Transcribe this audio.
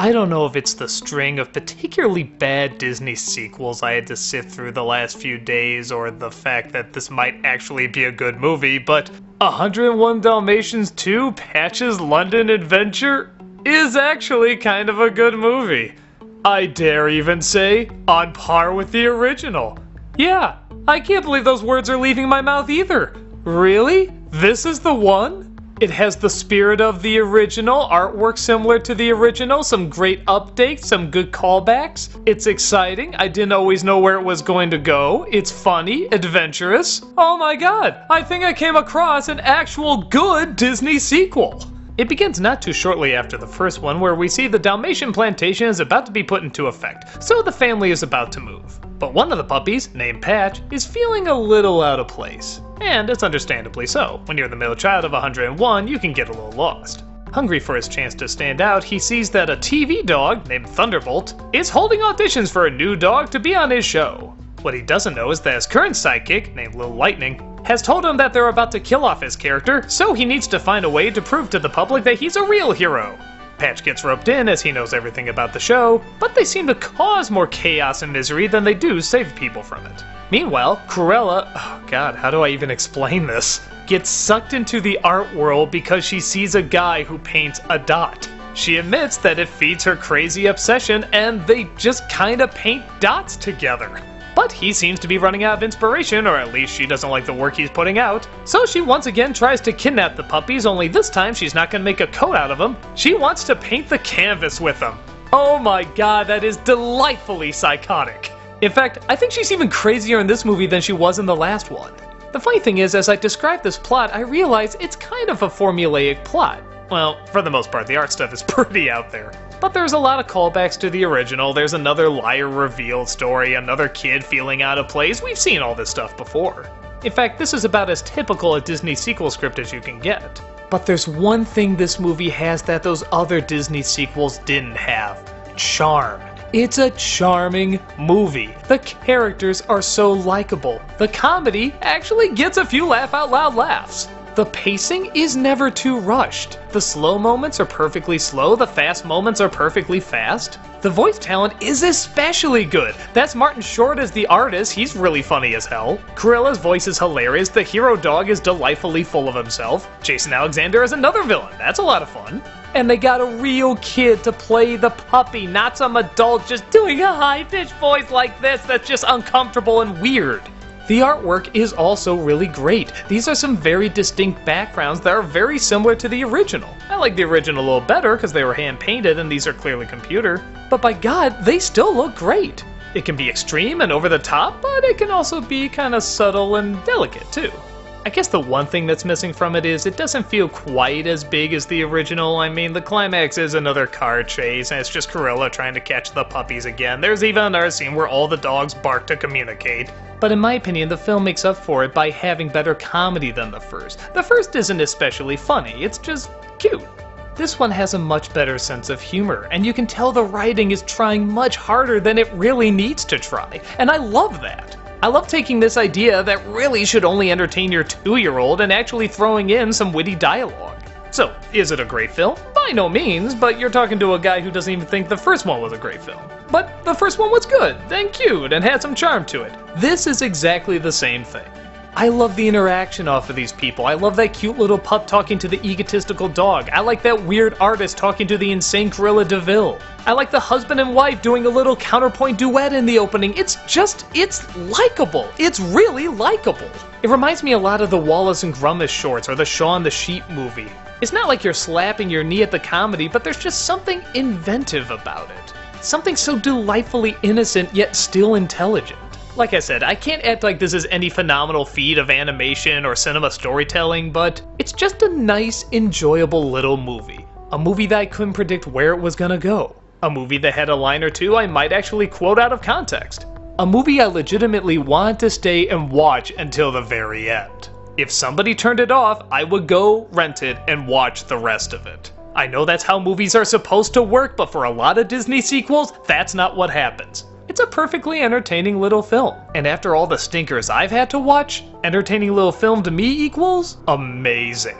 I don't know if it's the string of particularly bad Disney sequels I had to sift through the last few days, or the fact that this might actually be a good movie, but 101 Dalmatians 2: Patch's London Adventure is actually kind of a good movie. I dare even say, on par with the original. Yeah, I can't believe those words are leaving my mouth either. Really? This is the one? It has the spirit of the original, artwork similar to the original, some great updates, some good callbacks. It's exciting, I didn't always know where it was going to go. It's funny, adventurous. Oh my god, I think I came across an actual good Disney sequel. It begins not too shortly after the first one, where we see the Dalmatian plantation is about to be put into effect, so the family is about to move. But one of the puppies, named Patch, is feeling a little out of place. And it's understandably so. When you're the middle child of 101, you can get a little lost. Hungry for his chance to stand out, he sees that a TV dog, named Thunderbolt, is holding auditions for a new dog to be on his show. What he doesn't know is that his current sidekick, named Little Lightning, has told him that they're about to kill off his character, so he needs to find a way to prove to the public that he's a real hero. Patch gets roped in as he knows everything about the show, but they seem to cause more chaos and misery than they do save people from it. Meanwhile, Cruella, oh god, how do I even explain this, gets sucked into the art world because she sees a guy who paints a dot. She admits that it feeds her crazy obsession and they just kinda paint dots together. But he seems to be running out of inspiration, or at least she doesn't like the work he's putting out. So she once again tries to kidnap the puppies, only this time she's not gonna make a coat out of them. She wants to paint the canvas with them. Oh my god, that is delightfully psychotic. In fact, I think she's even crazier in this movie than she was in the last one. The funny thing is, as I describe this plot, I realize it's kind of a formulaic plot. Well, for the most part, the art stuff is pretty out there. But there's a lot of callbacks to the original, there's another liar reveal story, another kid feeling out of place. We've seen all this stuff before. In fact, this is about as typical a Disney sequel script as you can get. But there's one thing this movie has that those other Disney sequels didn't have. Charm. It's a charming movie. The characters are so likable. The comedy actually gets a few laugh-out-loud laughs. The pacing is never too rushed. The slow moments are perfectly slow, the fast moments are perfectly fast. The voice talent is especially good. That's Martin Short as the artist, he's really funny as hell. Cruella's voice is hilarious, the hero dog is delightfully full of himself. Jason Alexander is another villain, that's a lot of fun. And they got a real kid to play the puppy, not some adult just doing a high-pitched voice like this that's just uncomfortable and weird. The artwork is also really great. These are some very distinct backgrounds that are very similar to the original. I like the original a little better because they were hand-painted and these are clearly computer. But by God, they still look great. It can be extreme and over the top, but it can also be kind of subtle and delicate too. I guess the one thing that's missing from it is it doesn't feel quite as big as the original. I mean, the climax is another car chase, and it's just Cruella trying to catch the puppies again. There's even another scene where all the dogs bark to communicate. But in my opinion, the film makes up for it by having better comedy than the first. The first isn't especially funny, it's just cute. This one has a much better sense of humor, and you can tell the writing is trying much harder than it really needs to try, and I love that. I love taking this idea that really should only entertain your 2-year-old and actually throwing in some witty dialogue. So, is it a great film? By no means, but you're talking to a guy who doesn't even think the first one was a great film. But the first one was good, and cute, and had some charm to it. This is exactly the same thing. I love the interaction off of these people. I love that cute little pup talking to the egotistical dog. I like that weird artist talking to the insane Cruella de Vil. I like the husband and wife doing a little counterpoint duet in the opening. It's likable. It's really likable. It reminds me a lot of the Wallace and Gromit shorts or the Shaun the Sheep movie. It's not like you're slapping your knee at the comedy, but there's just something inventive about it. Something so delightfully innocent yet still intelligent. Like I said, I can't act like this is any phenomenal feat of animation or cinema storytelling, but it's just a nice, enjoyable little movie. A movie that I couldn't predict where it was gonna go. A movie that had a line or two I might actually quote out of context. A movie I legitimately wanted to stay and watch until the very end. If somebody turned it off, I would go rent it and watch the rest of it. I know that's how movies are supposed to work, but for a lot of Disney sequels, that's not what happens. It's a perfectly entertaining little film, and after all the stinkers I've had to watch, entertaining little film to me equals amazing.